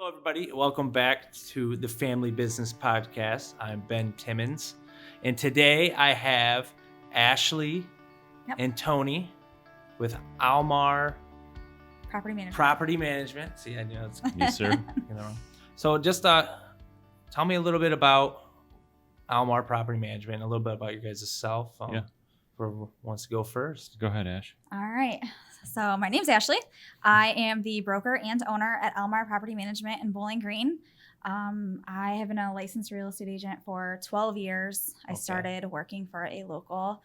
Hello, everybody. Welcome back to the Family Business Podcast. I'm Ben Timmons, and today I have Ashley and Tony with Almar Property Management. See, I know it's Yes, sir. So just tell me a little bit about Almar Property Management, a little bit about your guys' self. Whoever wants to go first. Go ahead, Ash. All right. So my name's Ashley. I am the broker and owner at Almar Property Management in Bowling Green. I have been a licensed real estate agent for 12 years. I started working for a local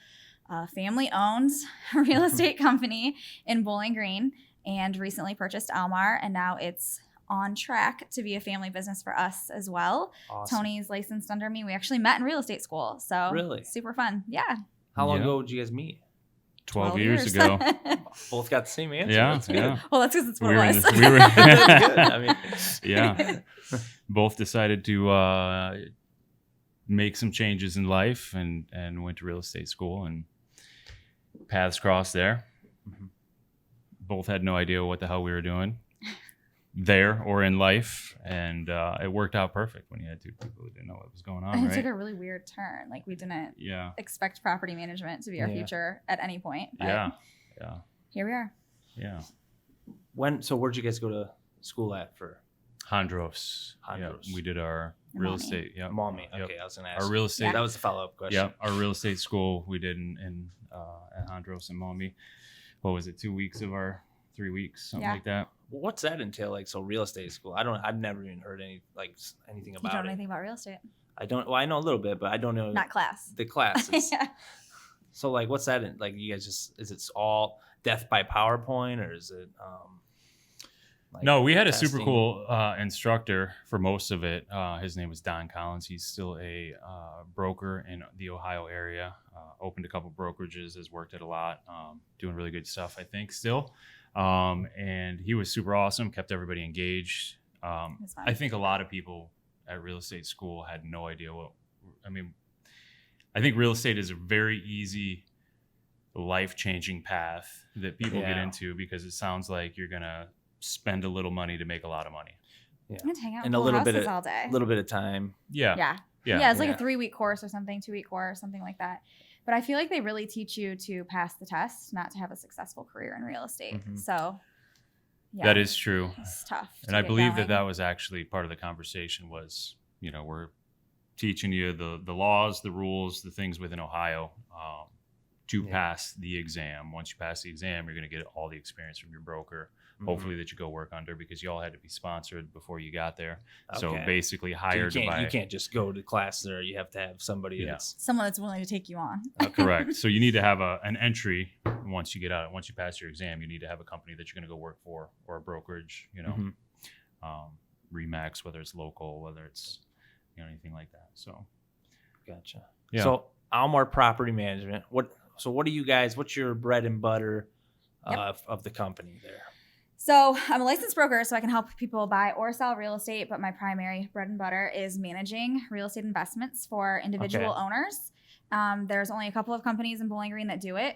family-owned real estate company in Bowling Green and recently purchased Almar, and now it's on track to be a family business for us as well. Awesome. Tony's licensed under me. We actually met in real estate school, so Really? super fun. Yeah. How long ago did you guys meet? 12 years ago. Both got the same answer. Yeah, That's good. yeah. Well, that's because it's what it was. That's good. I mean, Yeah. Both decided to make some changes in life and went to real estate school, and paths crossed there. Mm-hmm. Both had no idea what the hell we were doing there or in life, and it worked out perfect when you had two people who didn't know what was going on. And it right? took a really weird turn. Like we didn't expect property management to be our future at any point. But Yeah. here we are. Yeah. So where'd you guys go to school at for? Hondros. Yeah, we did our real estate. Yeah. Mommy. Okay, Yep. I was going to ask. Our real estate. That was the follow-up question. Yeah, our real estate school we did in at Hondros and Mommy. What was it? 2 weeks of our 3 weeks, something like that. What's that entail? Like, so real estate school? I've never even heard anything about You don't it. know anything about real estate? I don't. Well, I know a little bit, but I don't know Not class. the classes. Yeah. So, like, what's that? Like, you guys is it all death by PowerPoint, or is it? No, we had a testing? super cool instructor for most of it. His name was Don Collins. He's still a broker in the Ohio area. Opened a couple brokerages, has worked at a lot, doing really good stuff, I think, still. And he was super awesome, kept everybody engaged. I think a lot of people at real estate school had no idea I think real estate is a very easy, life-changing path that people get into because it sounds like you're going to spend a little money to make a lot of money. Yeah. And hang out and in a little bit of all day. A little bit of time. Yeah, it's like a 3-week course or something, 2-week course, something like that. But I feel like they really teach you to pass the test, not to have a successful career in real estate. Mm-hmm. So, yeah. That is true. It's tough. And I believe that was actually part of the conversation was, we're teaching you the laws, the rules, the things within Ohio to pass the exam. Once you pass the exam, you're going to get all the experience from your broker, hopefully that you go work under, because you all had to be sponsored before you got there. Okay. So basically hired you can't just go to class there. You have to have somebody someone that's willing to take you on. Correct. So you need to have an entry once you get out. Once you pass your exam, you need to have a company that you're going to go work for, or a brokerage, Remax, whether it's local, whether it's anything like that. So gotcha. Yeah. So Almar Property Management, what do you guys, what's your bread and butter of the company there? So I'm a licensed broker, so I can help people buy or sell real estate, but my primary bread and butter is managing real estate investments for individual owners. There's only a couple of companies in Bowling Green that do it.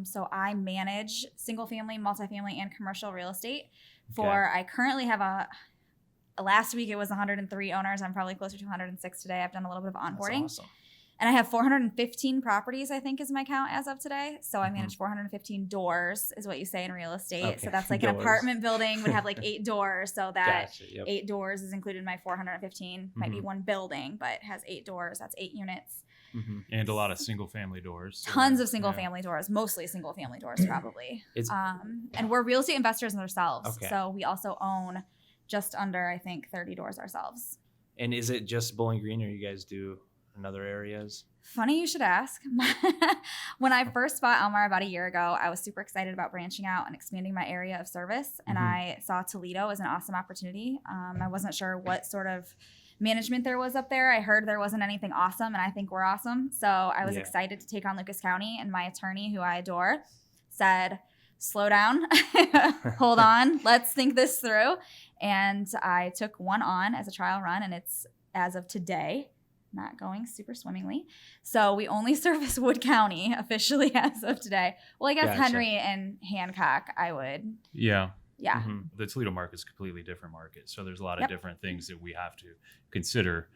So I manage single family, multifamily, and commercial real estate I currently have last week it was 103 owners. I'm probably closer to 106 today. I've done a little bit of onboarding. That's awesome. And I have 415 properties, I think is my count as of today. So I manage 415 doors is what you say in real estate. Okay. So that's like an apartment building would have like 8 doors. So that 8 doors is included in my 415. Might be one building, but has 8 doors. That's 8 units. Mm-hmm. And a lot of single family doors. Tons of single family doors, mostly single family doors probably. And we're real estate investors ourselves. Okay. So we also own just under, I think, 30 doors ourselves. And is it just Bowling Green, or you guys do in other areas? Funny you should ask. When I first bought Almar about a year ago, I was super excited about branching out and expanding my area of service. And I saw Toledo as an awesome opportunity. I wasn't sure what sort of management there was up there. I heard there wasn't anything awesome, and I think we're awesome. So I was excited to take on Lucas County, and my attorney, who I adore, said, slow down, hold on, let's think this through. And I took one on as a trial run, and it's, as of today, not going super swimmingly. So we only service Wood County officially as of today. Well, I guess Henry and Hancock, I would Yeah. Mm-hmm. The Toledo market is a completely different market. So there's a lot of Yep. different things that we have to consider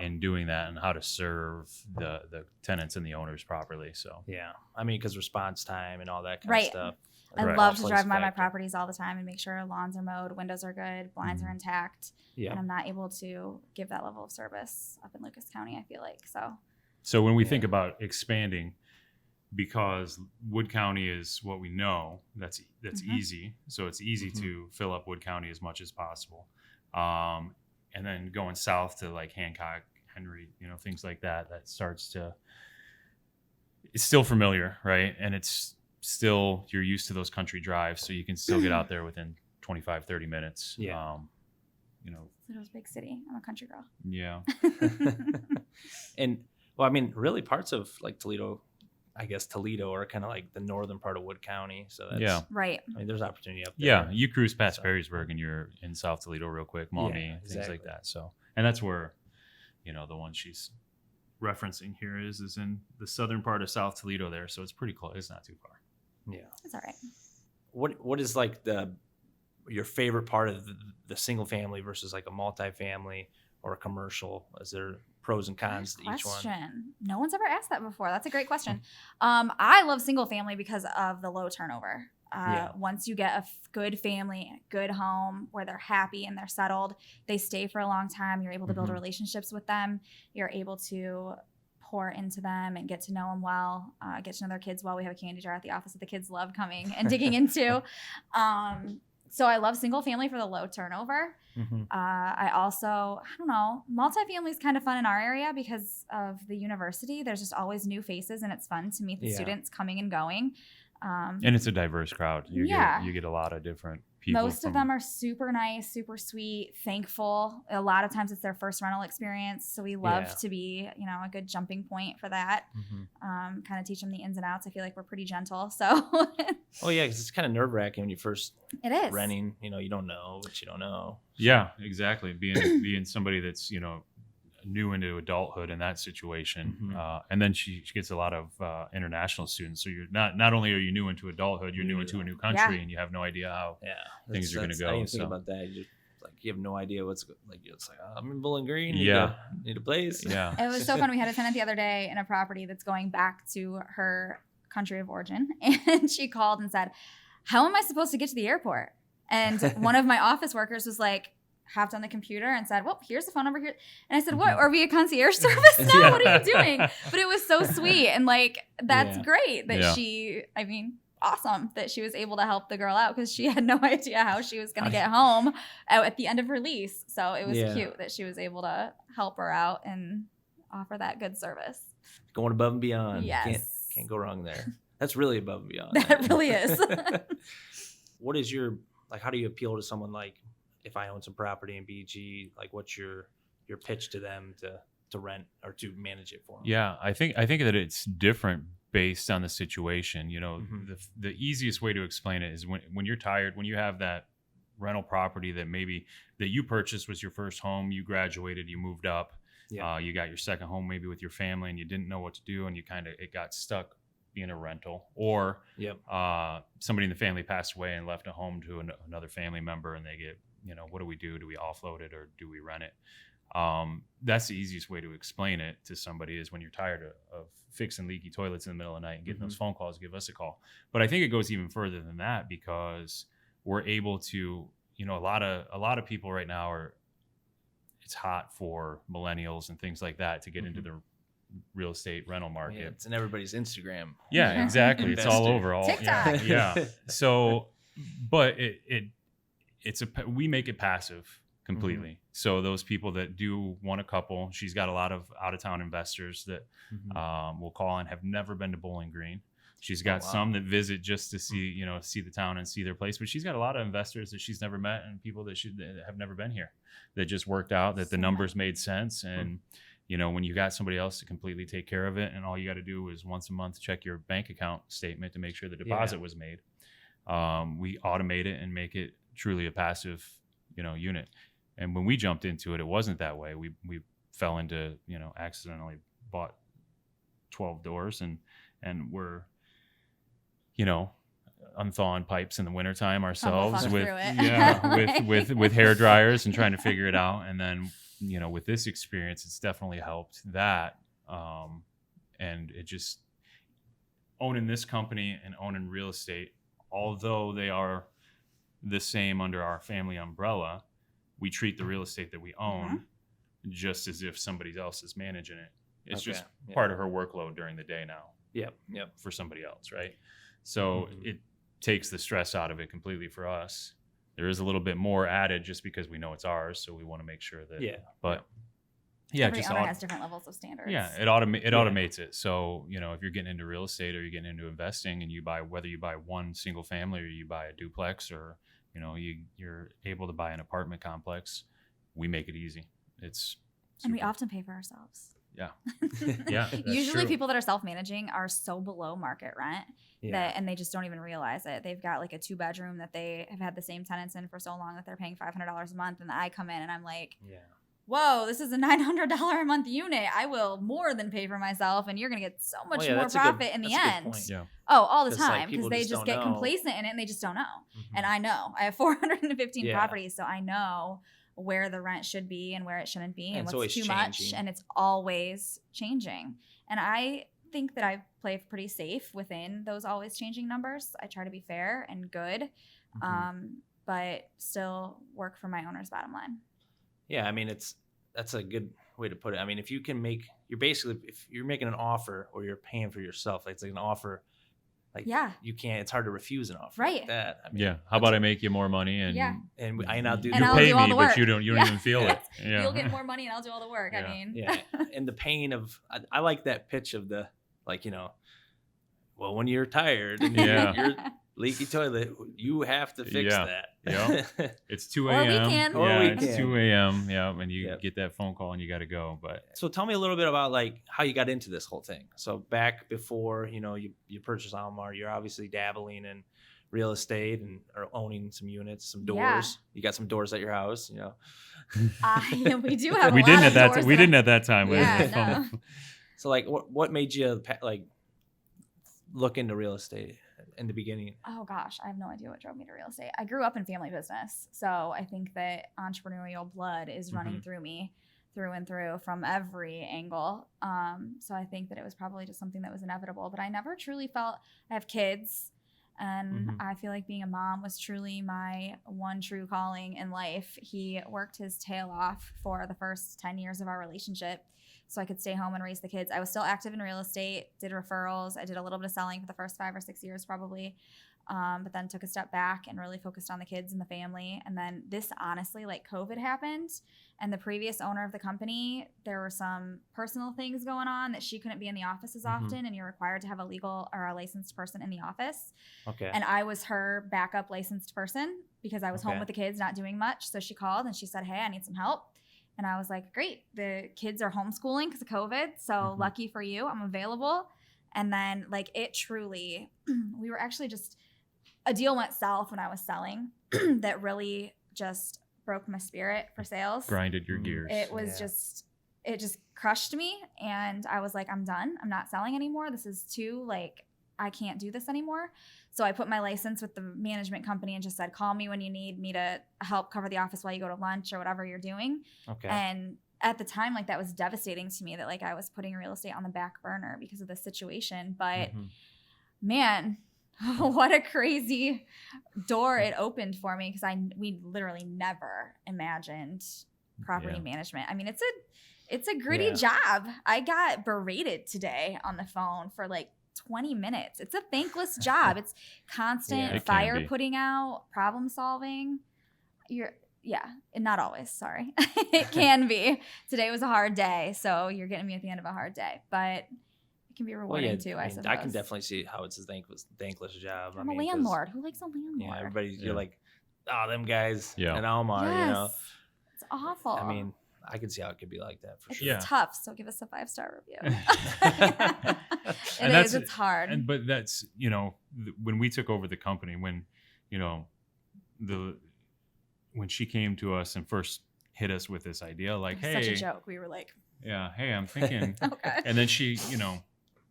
in doing that, and how to serve the tenants and the owners properly. So Yeah. I mean, because response time and all that kind Right. of stuff. I Right. love to Plays drive a by my factor. properties all the time and make sure lawns are mowed, windows are good, blinds are intact. Yeah. And I'm not able to give that level of service up in Lucas County, I feel like. So when we Yeah. think about expanding, because Wood County is what we know, that's Mhm. easy. So it's easy to fill up Wood County as much as possible. And then going south to like Hancock, Henry, things like that, that starts to, it's still familiar, right? And it's still, you're used to those country drives, so you can still get out there within 25, 30 minutes. Yeah. Toledo's a big city. I'm a country girl. Yeah. And well, I mean, really parts of like Toledo, I guess Toledo are kind of like the northern part of Wood County. So that's, Yeah. Right. I mean, there's opportunity up there. Yeah, you cruise past So- Perrysburg and you're in South Toledo real quick, Maumee, Yeah, things exactly. like that. So, and that's where, the one she's referencing here is in the southern part of South Toledo there. So it's pretty close. It's not too far. Yeah. It's all right. What is like your favorite part of the single family versus like a multifamily or a commercial? Is there pros and cons to each one? Question. No one's ever asked that before. That's a great question. I love single family because of the low turnover. Yeah. Once you get a good family, a good home where they're happy and they're settled, they stay for a long time. You're able to build Mhm. relationships with them. You're able to pour into them and get to know them well, get to know their kids well. We have a candy jar at the office that the kids love coming and digging into. So I love single family for the low turnover. Mhm. I don't know, multifamily is kind of fun in our area because of the university. There's just always new faces and it's fun to meet the Yeah. students coming and going. And it's a diverse crowd. You get a lot of different people. Most of them are super nice, super sweet, thankful. A lot of times it's their first rental experience. So we love Yeah. to be, a good jumping point for that. Mhm. Kind of teach them the ins and outs. I feel like we're pretty gentle. So Oh yeah, because it's kind of nerve wracking when you first it is. renting. You don't know what you don't know. Yeah, exactly. Being somebody that's, new into adulthood in that situation. Mhm. And then she gets a lot of international students. So you're not only are you new into adulthood, you're new Yeah. into a new country Yeah. and you have no idea how. Yeah, Things are gonna I go, didn't think so. about that. You have no idea what's like. It's like I'm in Bowling Green. Yeah. need a place. Yeah. It was so fun. We had a tenant the other day in a property that's going back to her country of origin. And she called and said, "How am I supposed to get to the airport?" And one of my office workers was like, hopped on the computer and said, "Well, here's the phone number here." And I said, "What? Are we a concierge service now? Yeah. What are you doing?" But it was so sweet. And like, that's Yeah. great that Yeah. awesome that she was able to help the girl out because she had no idea how she was going to get home at the end of her lease. So it was Yeah. cute that she was able to help her out and offer that good service. Going above and beyond. Yes. Can't go wrong there. That's really above and beyond. That really is. What is how do you appeal to someone like if I own some property in BG, like what's your pitch to them to rent or to manage it for them? Yeah, I think that it's different based on the situation. Mhm. The easiest way to explain it is when you're tired, when you have that rental property that maybe that you purchased was your first home, you graduated, you moved up, Yeah. you got your second home maybe with your family, and you didn't know what to do, and it got stuck being a rental, or Yep. somebody in the family passed away and left a home to another family member, and they get, what do we do? Do we offload it or do we rent it? That's the easiest way to explain it to somebody is when you're tired of fixing leaky toilets in the middle of the night and getting those phone calls, give us a call. But I think it goes even further than that because we're able to, a lot of people right now it's hot for millennials and things like that to get into the real estate rental market. Yeah, it's in everybody's Instagram. Yeah, exactly. It's all Investor. over. TikTok. Yeah. So, but we make it passive completely. So those people that do want a couple, she's got a lot of out of town investors that will call and have never been to Bowling Green. She's got some that visit just to see, see the town and see their place. But she's got a lot of investors that she's never met and people that have never been here that just worked out, that the numbers made sense. And, when you got somebody else to completely take care of it and all you got to do is once a month check your bank account statement to make sure the deposit was made. We automate it and make it truly a passive, unit. And when we jumped into it, it wasn't that way. We fell into, accidentally bought 12 doors and we're, unthawing pipes in the wintertime Fuck ourselves through with it. with hair dryers and trying to figure it out. And then, you know, with this experience, it's definitely helped that. And it just, owning this company and owning real estate, although they are the same under our family umbrella, we treat the real estate that we own just as if somebody else is managing it. It's just part of her workload during the day now. Yep. For somebody else, right? So it takes the stress out of it completely for us. There is a little bit more added just because we know it's ours, so we want to make sure that. Yeah. But every owner has different levels of standards. Yeah, it automates it. So, you know, if you're getting into real estate or you're getting into investing, and whether you buy one single family or you buy a duplex, or, you know, you're able to buy an apartment complex, we make it easy. It's super. And we often pay for ourselves. Yeah. Yeah. Usually true. People that are self-managing are so below market rent and they just don't even realize it. They've got like a 2-bedroom that they have had the same tenants in for so long that they're paying $500 a month. And I come in and I'm like, whoa, this is a $900 a month unit. I will more than pay for myself, and you're going to get so much more profit in the end. Oh, all the time, because they just get complacent in it and they just don't know. And I know. I have 415 properties, so I know where the rent should be and where it shouldn't be, and what's too much, and it's always changing. And I think that I play pretty safe within those always changing numbers. I try to be fair and good, but still work for my owner's bottom line. Yeah, I mean, that's a good way to put it. I mean, if you can if you're making an offer or you're paying for yourself, it's like an offer. Like, you can't. It's hard to refuse an offer like that. I mean, how about I make you more money and I'll do. You pay me, but you don't even feel it. Yeah. You'll get more money and I'll do all the work. Yeah. I mean, and the pain of I like that pitch of the, like, you know, well, when you're tired and you're leaky toilet, you have to fix that. Yeah, it's 2 a.m. Or it's 2 a.m. Yeah, and you get that phone call and you got to go. But so tell me a little bit about like how you got into this whole thing. So back before, you know, you purchased Almar, you're obviously dabbling in real estate and or owning some units, some doors. Yeah. You got some doors at your house, you know. We do have. We didn't at that. We didn't at that time. Yeah, no. So like, what made you like look into real estate in the beginning? Oh gosh, I have no idea what drove me to real estate. I grew up in family business, so I think that entrepreneurial blood is running through me, through and through, from every angle. So I think that it was probably just something that was inevitable. But I never truly felt. I have kids, and I feel like being a mom was truly my one true calling in life. He worked his tail off for the first 10 years of our relationship, so I could stay home and raise the kids. I was still active in real estate, did referrals. I did a little bit of selling for the first 5 or 6 years probably, but then took a step back and really focused on the kids and the family. And then this, honestly, like COVID happened, and the previous owner of the company, there were some personal things going on that she couldn't be in the office as often, and you're required to have a legal or a licensed person in the office. Okay. And I was her backup licensed person because I was home with the kids, not doing much. So she called and she said, hey, I need some help. And I was like, great, the kids are homeschooling because of COVID. So lucky for you, I'm available. And then like it truly, we were actually just, a deal went south when I was selling that really just broke my spirit for sales. Grinded your gears. It was it just crushed me. And I was like, I'm done. I'm not selling anymore. This is I can't do this anymore. So I put my license with the management company and just said, call me when you need me to help cover the office while you go to lunch or whatever you're doing. Okay. And at the time, like, that was devastating to me that like I was putting real estate on the back burner because of the situation. But man, what a crazy door it opened for me, because we literally never imagined property management. I mean, it's a gritty job. I got berated today on the phone for like 20 minutes. It's a thankless job. It's constant fire putting out, problem solving. And not always, sorry. It can be. Today was a hard day, so you're getting me at the end of a hard day, but it can be rewarding too, I suppose. I can definitely see how it's a thankless job. I'm a landlord. Who likes a landlord? Yeah, everybody, you're like, them guys and Almar, you know. It's awful. I mean, I can see how it could be like that for sure. It's tough, so give us a 5-star review. It's hard. But that's, you know, when we took over the company, when, you know, when she came to us and first hit us with this idea, like, hey. Such a joke. We were like. Yeah, hey, I'm thinking. Okay. And then she, you know,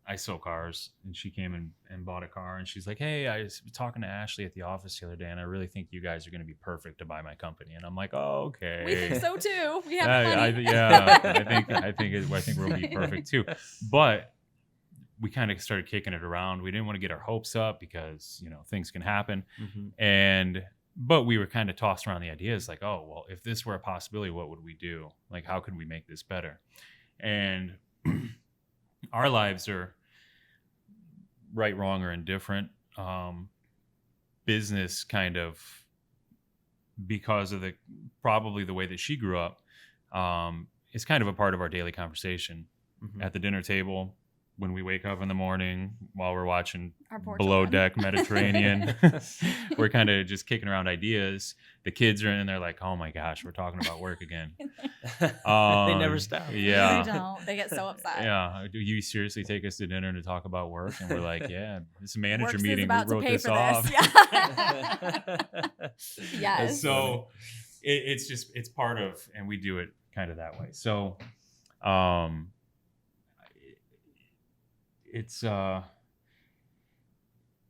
I sell cars, and she came and bought a car, and she's like, hey, I was talking to Ashley at the office the other day, and I really think you guys are going to be perfect to buy my company. And I'm like, oh, okay. We think so too. We have money. I think we'll be perfect too. But we kind of started kicking it around. We didn't want to get our hopes up because, things can happen. But we were kind of tossed around the ideas like, oh, well, if this were a possibility, what would we do? Like, how could we make this better? And our lives are right, wrong, or indifferent. Business kind of, because of probably the way that she grew up, is kind of a part of our daily conversation at the dinner table. When we wake up in the morning while we're watching Below Deck Mediterranean, we're kind of just kicking around ideas. The kids are in there like, oh my gosh, we're talking about work again. They never stop. Yeah. They don't. They get so upset. Yeah. Do you seriously take us to dinner to talk about work? And we're like, yeah, this manager Works meeting, we wrote this off. Yeah. Yes. So it's part of, and we do it kind of that way. So,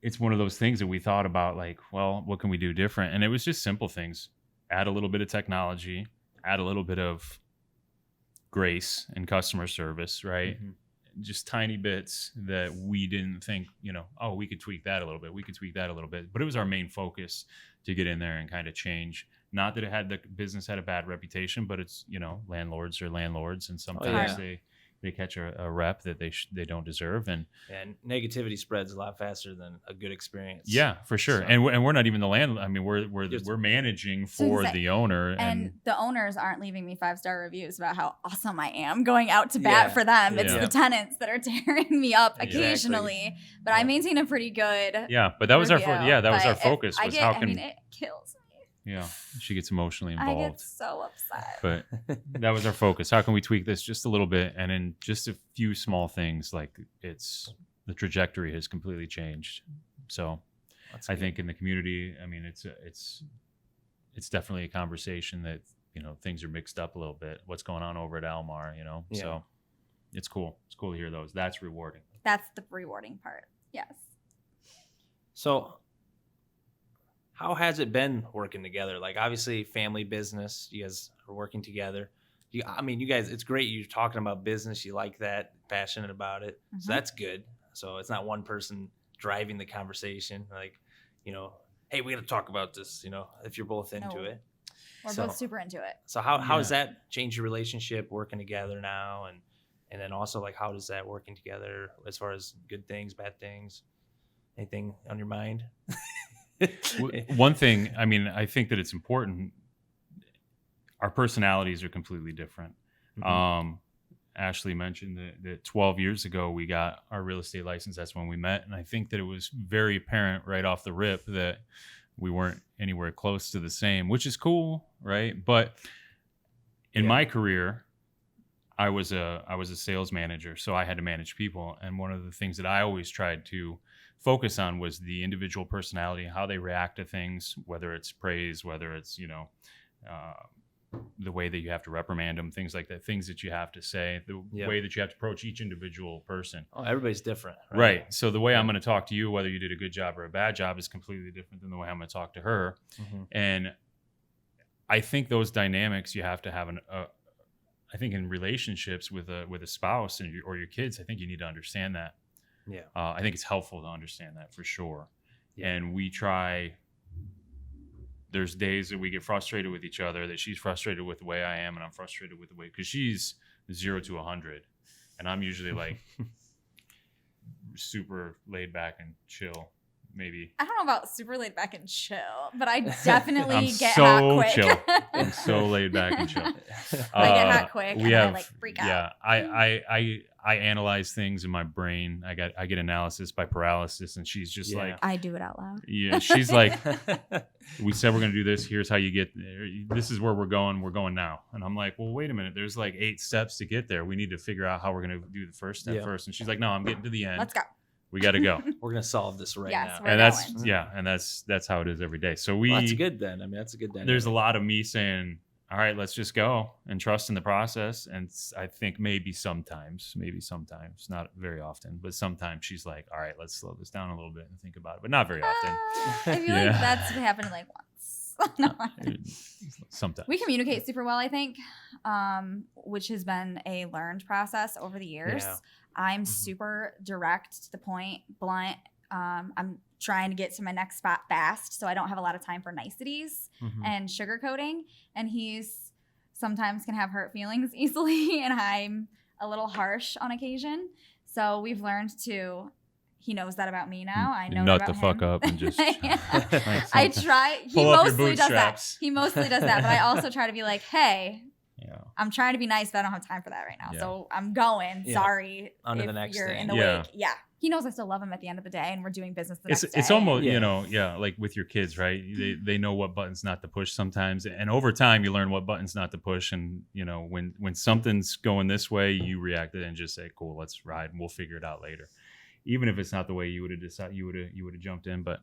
it's one of those things that we thought about, like, well, what can we do different? And it was just simple things. Add a little bit of technology, add a little bit of grace and customer service, right? Just tiny bits that we didn't think, oh, we could tweak that a little bit. We could tweak that a little bit. But it was our main focus to get in there and kind of change. Not that the business had a bad reputation, but it's, landlords are landlords, and sometimes they catch a rep that they don't deserve, and negativity spreads a lot faster than a good experience. Yeah, for sure. So, and we're not even the landlord. I mean, we're managing for the owner, and the owners aren't leaving me 5-star reviews about how awesome I am going out to bat for them. It's the tenants that are tearing me up occasionally, but I maintain a pretty good. Yeah, but that was our focus. Was how can it kills me. Yeah, she gets emotionally involved. I get so upset. But that was our focus. How can we tweak this just a little bit? And in just a few small things, like the trajectory has completely changed. So I think in the community, I mean, it's definitely a conversation that, things are mixed up a little bit. What's going on over at Almar, Yeah. So it's cool. It's cool to hear those. That's rewarding. That's the rewarding part. Yes. So how has it been working together? Like, obviously, family business, you guys are working together. You guys, it's great you're talking about business. You like that, passionate about it. So that's good. So it's not one person driving the conversation. Like, hey, we got to talk about this, if you're both into it. We're both super into it. So how has that changed your relationship working together now? And then also, like, how does that working together as far as good things, bad things? Anything on your mind? One thing, I think that it's important. Our personalities are completely different. Ashley mentioned that 12 years ago we got our real estate license. That's when we met, and I think that it was very apparent right off the rip that we weren't anywhere close to the same, which is cool, right? But in my career, I was a sales manager, so I had to manage people, and one of the things that I always tried to focus on was the individual personality, how they react to things, whether it's praise, whether it's, the way that you have to reprimand them, things like that, things that you have to say, the way that you have to approach each individual person. Oh, everybody's different. Right. So the way I'm going to talk to you, whether you did a good job or a bad job, is completely different than the way I'm going to talk to her. And I think those dynamics you have to have I think in relationships with a spouse or your kids, I think you need to understand that. Yeah. I think it's helpful to understand that for sure. Yeah. And we try, there's days that we get frustrated with each other, that she's frustrated with the way I am and I'm frustrated with the way, because she's 0 to 100 and I'm usually like super laid back and chill. Maybe. I don't know about super laid back and chill, but I definitely get so hot quick. Chill. I'm so laid back and chill. I get hot quick and I freak out. Yeah, I analyze things in my brain. I get analysis by paralysis, and she's just like, I do it out loud. Yeah, she's like, we said we're gonna do this. Here's how you get there. This is where we're going. We're going now. And I'm like, well, wait a minute. There's like 8 steps to get there. We need to figure out how we're gonna do the first step first. And she's like, no, I'm getting to the end. Let's go. We got to go. We're gonna solve this right now. And that's how it is every day. So that's good then. That's a good dynamic. There's a lot of me saying, all right, let's just go and trust in the process. And I think maybe sometimes, not very often, but sometimes she's like, all right, let's slow this down a little bit and think about it, but not very often. I feel like that's happened like once. No. Sometimes. We communicate super well, I think, which has been a learned process over the years. Yeah. I'm super direct, to the point, blunt. I'm trying to get to my next spot fast, so I don't have a lot of time for niceties and sugarcoating. And he's sometimes can have hurt feelings easily, and I'm a little harsh on occasion. So we've learned to. He knows that about me now. I know nut that the about fuck him. up and just. I try. He Pull up your mostly does that. bootstraps. He mostly does that, but I also try to be like, hey. Yeah. I'm trying to be nice, but I don't have time for that right now. Yeah. So I'm going. Yeah. Sorry. On to if the next you're thing. in the Yeah. wake. Yeah. He knows I still love him at the end of the day, and we're doing business the next day. It's almost, Yeah. like with your kids, right? They know what buttons not to push sometimes. And over time, you learn what buttons not to push. And, when something's going this way, you react to it and just say, cool, let's ride and we'll figure it out later. Even if it's not the way you would have decided, you would have jumped in. But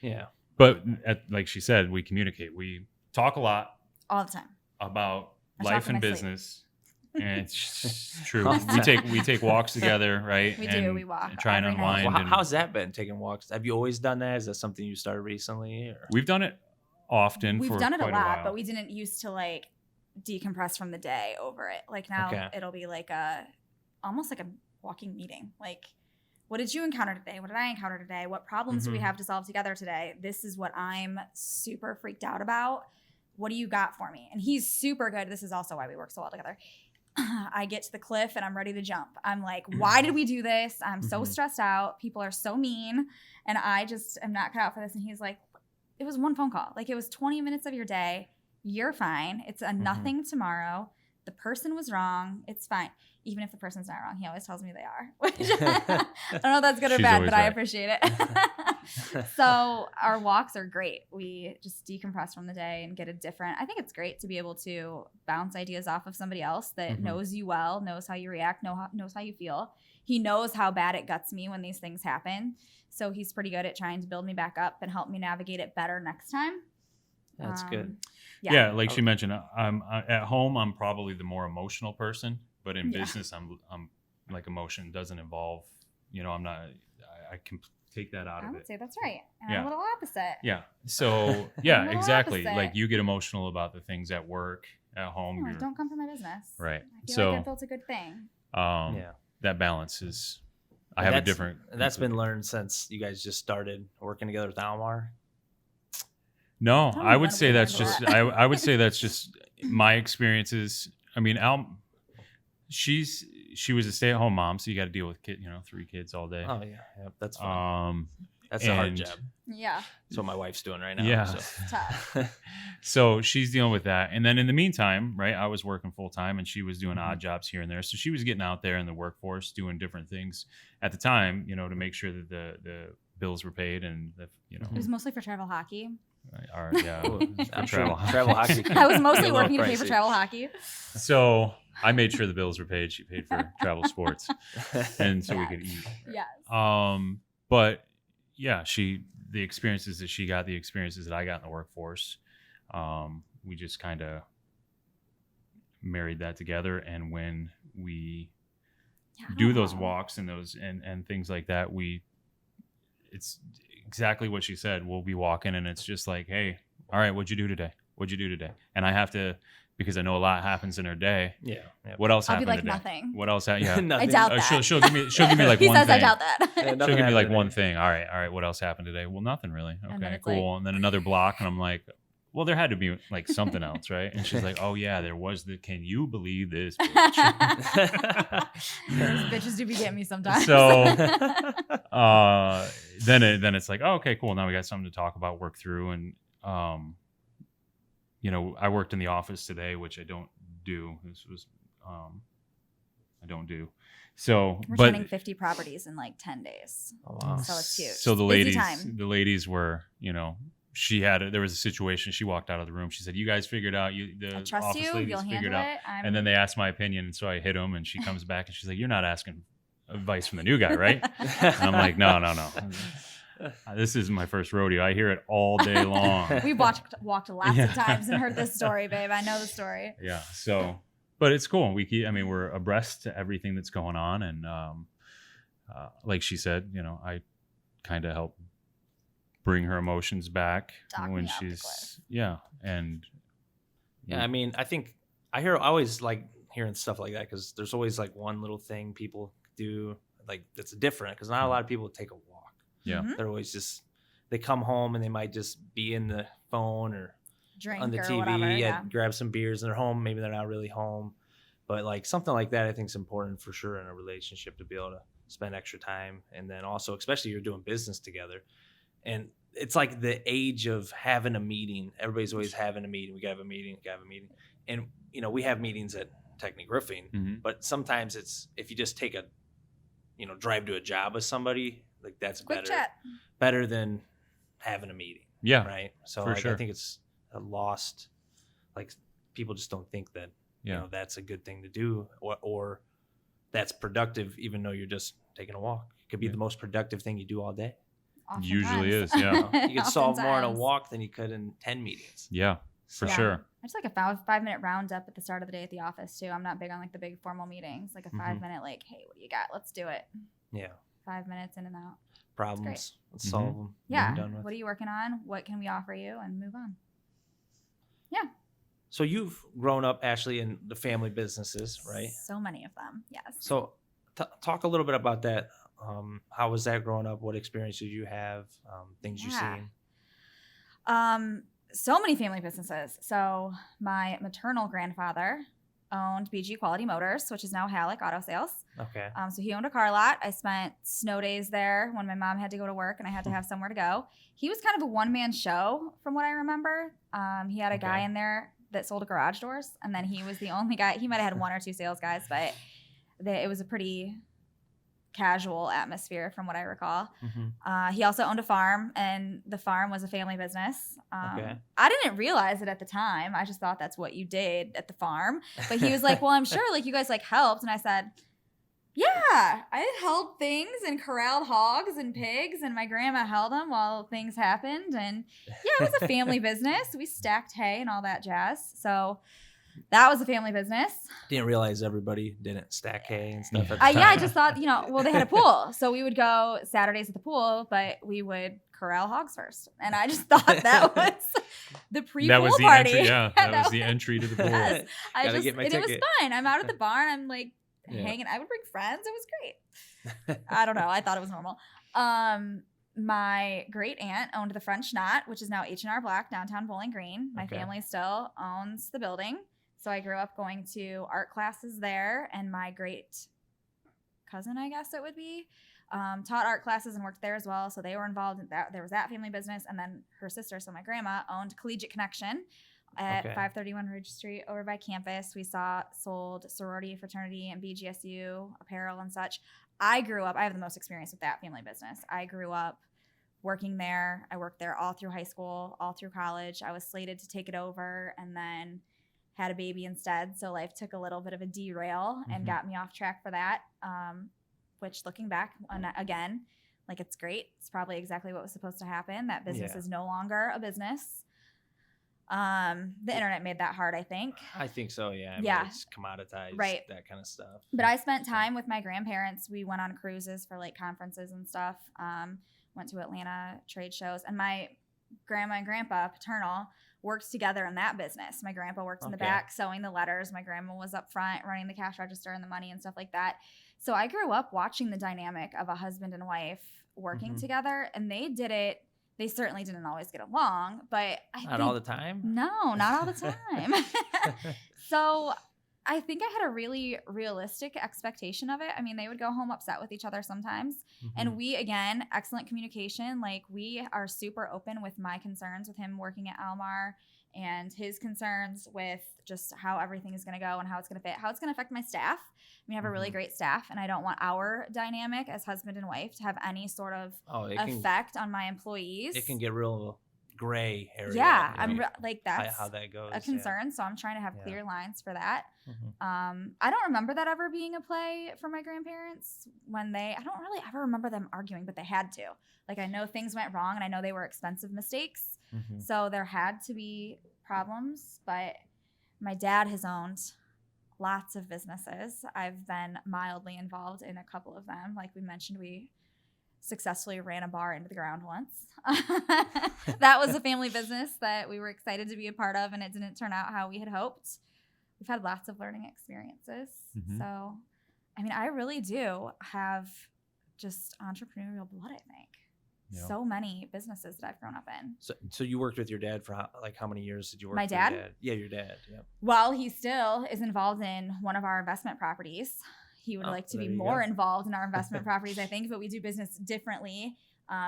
Yeah. But like she said, we communicate. We talk a lot all the time about I talk life in and my business. And it's true. All the time. We take walks together, right? We do. We walk and try and every night. unwind. Well, and how's that been, taking walks? Have you always done that? Is that something you started recently? Or? We've done it often. We've for done it a quite lot, while. but we didn't used to like decompress from the day over it. Like now Okay. it'll be like almost like a walking meeting. Like, what did you encounter today? What did I encounter today? What problems do we have to solve together today? This is what I'm super freaked out about. What do you got for me? And he's super good. This is also why we work so well together. I get to the cliff and I'm ready to jump. I'm like, why did we do this? I'm so stressed out. People are so mean. And I just am not cut out for this. And he's like, it was one phone call. Like, it was 20 minutes of your day. You're fine. It's a nothing tomorrow. The person was wrong. It's fine. Even if the person's not wrong, he always tells me they are. Which I don't know if that's good or She's bad, always but I right. appreciate it. So our walks are great. We just decompress from the day and get a different. I think it's great to be able to bounce ideas off of somebody else that knows you well, knows how you react, knows how you feel. He knows how bad it guts me when these things happen. So he's pretty good at trying to build me back up and help me navigate it better next time. That's good. Yeah, like she mentioned, I'm at home. I'm probably the more emotional person, but in business, I'm like, emotion doesn't involve. I'm not. I can take that out I of would it. say that's right. And I'm a little opposite. Yeah. So yeah, little exactly. opposite. Like, you get emotional about the things at work, at home. Yeah, don't come for my business. Right. I feel So like I built a good thing. That balance is. I have a different. That's been learned since you guys just started working together with Almar. No, Tell me I would about say it. that's just. I would say that's just my experiences. I mean, she was a stay-at-home mom, so you got to deal with 3 kids all day. Oh yeah, that's fun. That's a hard job. Yeah. That's what my wife's doing right now. Yeah. So. It's tough. So she's dealing with that. And then in the meantime, right, I was working full time and she was doing odd jobs here and there. So she was getting out there in the workforce, doing different things at the time, to make sure that the bills were paid and It was mostly for travel hockey. I'm travel. sure travel hockey. can I was be mostly a little working to pay for pricey. travel hockey. So I made sure the bills were paid. She paid for travel sports and so we could eat. Yes. But yeah, the experiences that she got, the experiences that I got in the workforce, we just kind of married that together. And when we do those walks and those and things like that, it's exactly what she said. We'll be walking and it's just like, hey, all right, what'd you do today? What'd you do today? And I have to, because I know a lot happens in her day. Yeah. Yep. What else I'll be happened like today? nothing. What else? Yeah. I doubt that. She'll give me like He one says thing. I doubt that. She'll give me like one thing. All right. What else happened today? Well, nothing really. And then Okay, it's cool. And then another block, and I'm like, well, there had to be like something else, right? And she's like, oh yeah, there was can you believe this? Bitch? Those bitches do be getting me sometimes. So then it's like, oh, okay, cool. Now we got something to talk about, work through, and I worked in the office today, which I don't do. This was I don't do. So we're but turning 50 properties in like 10 days. Oh, wow. So it's huge. so the Busy ladies time. were, there was a situation. She walked out of the room. She said, you guys figured out, the I trust office you. ladies You'll figured handle out. it. And then they asked my opinion. And so I hit them and she comes back and she's like, you're not asking advice from the new guy, right? And I'm like, no. This is my first rodeo. I hear it all day long. We walked lots of times and heard this story, babe. I know the story. Yeah. So, but it's cool. We're abreast to everything that's going on. And like she said, I kind of help bring her emotions back when she's, And yeah, I mean, I think I always like hearing stuff like that because there's always like one little thing people do like that's different because not a lot of people take a walk. Yeah. Mm-hmm. They're always they come home and they might just be in the phone or drink on the or TV, whatever, grab some beers and they're home. Maybe they're not really home, but like something like that, I think is important for sure in a relationship to be able to spend extra time. And then also, especially you're doing business together and it's like the age of having a meeting. Everybody's always having a meeting. We gotta have a meeting. And we have meetings at Technic Roofing, but sometimes it's, if you just take a, drive to a job with somebody, like that's better than having a meeting. Yeah. Right. So for sure. I think it's a lost, like people just don't think that, that's a good thing to do or that's productive, even though you're just taking a walk. It could be the most productive thing you do all day. Oftentimes. Usually is. Yeah. You could solve more in a walk than you could in 10 meetings. Yeah, for sure. I just like a 5-minute roundup at the start of the day at the office too. I'm not big on like the big formal meetings, like a 5-minute, like, hey, what do you got? Let's do it. Yeah. 5 minutes in and out. Problems. Let's solve them. Yeah. What are you working on? What can we offer you? And move on. Yeah. So you've grown up, Ashley, in the family businesses, right? So many of them. Yes. So talk a little bit about that. How was that growing up? What experience did you have? Things you've seen? So many family businesses. So my maternal grandfather owned BG Quality Motors, which is now Halleck Auto Sales. Okay. So he owned a car lot. I spent snow days there when my mom had to go to work and I had to have somewhere to go. He was kind of a one-man show from what I remember. He had a guy in there that sold garage doors, and then he was the only guy. He might have had 1 or 2 sales guys, but it was a pretty casual atmosphere from what I recall. He also owned a farm, and the farm was a family business. I didn't realize it at the time. I just thought that's what you did at the farm. But he was like, well, I'm sure like you guys like helped. And I said, yeah, I held things and corralled hogs and pigs, and my grandma held them while things happened. And yeah, it was a family business. We stacked hay and all that jazz. So that was a family business. Didn't realize everybody didn't stack hay and stuff at the time. Yeah, I just thought, well, they had a pool. So we would go Saturdays at the pool, but we would corral hogs first. And I just thought that was the pre-pool party. Entry, that was the entry to the pool. Yes. Get my ticket. It was fun. I'm out at the barn. I'm like hanging. I would bring friends. It was great. I don't know. I thought it was normal. My great aunt owned the French Knot, which is now H&R Block, downtown Bowling Green. My family still owns the building. So I grew up going to art classes there, and my great cousin, I guess it would be, taught art classes and worked there as well. So they were involved in that. There was that family business, and then her sister, so my grandma, owned Collegiate Connection at 531 Ridge Street over by campus. We sold sorority, fraternity, and BGSU apparel and such. I have the most experience with that family business. I grew up working there. I worked there all through high school, all through college. I was slated to take it over, and then had a baby instead. So life took a little bit of a derail and got me off track for that. Which looking back again, like it's great. It's probably exactly what was supposed to happen. That business is no longer a business. The internet made that hard, I think. I think so, yeah. It's commoditized, that kind of stuff. But I spent time with my grandparents. We went on cruises for like conferences and stuff. Went to Atlanta trade shows. And my grandma and grandpa, paternal, worked together in that business. My grandpa worked in the back sewing the letters. My grandma was up front running the cash register and the money and stuff like that. So I grew up watching the dynamic of a husband and wife working together, and they did it. They certainly didn't always get along, but not all the time. No, not all the time. So I think I had a really realistic expectation of it. I mean, they would go home upset with each other sometimes. And we, again, excellent communication. Like, we are super open with my concerns with him working at Almar and his concerns with just how everything is going to go and how it's going to fit, how it's going to affect my staff. We have a really great staff, and I don't want our dynamic as husband and wife to have any sort of effect on my employees. It can get real gray area. Yeah, you know, that's how that goes. a concern. So I'm trying to have clear lines for that. Mm-hmm. I don't remember that ever being a play for my grandparents I don't really ever remember them arguing, but they had to. Like, I know things went wrong and I know they were expensive mistakes. Mm-hmm. So there had to be problems, but my dad has owned lots of businesses. I've been mildly involved in a couple of them. Like we mentioned, we successfully ran a bar into the ground once. That was a family business that we were excited to be a part of, and it didn't turn out how we had hoped. We've had lots of learning experiences. Mm-hmm. So, I mean, I really do have just entrepreneurial blood, I think. Yep. So many businesses that I've grown up in. So you worked with your dad for how many years did you work My with dad? your dad? Yeah, your dad. Yeah. Well, he still is involved in one of our investment properties. He would like to be more involved in our investment properties, I think, but we do business differently.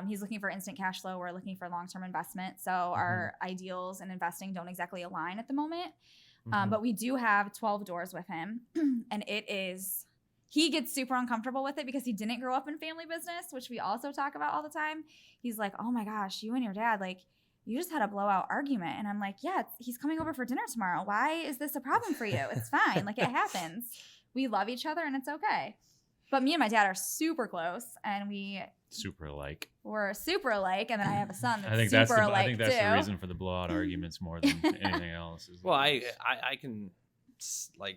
He's looking for instant cash flow. We're looking for long-term investment. So our ideals in investing don't exactly align at the moment. But we do have 12 doors with him. And he gets super uncomfortable with it because he didn't grow up in family business, which we also talk about all the time. He's like, oh my gosh, you and your dad, like, you just had a blowout argument. And I'm like, yeah, he's coming over for dinner tomorrow. Why is this a problem for you? It's fine. Like, it happens. We love each other and it's okay. But me and my dad are super close, and super alike. We're super alike. And then I have a son that's I think super alike I think that's too. the reason for the blowout arguments more than anything else. Well, I can like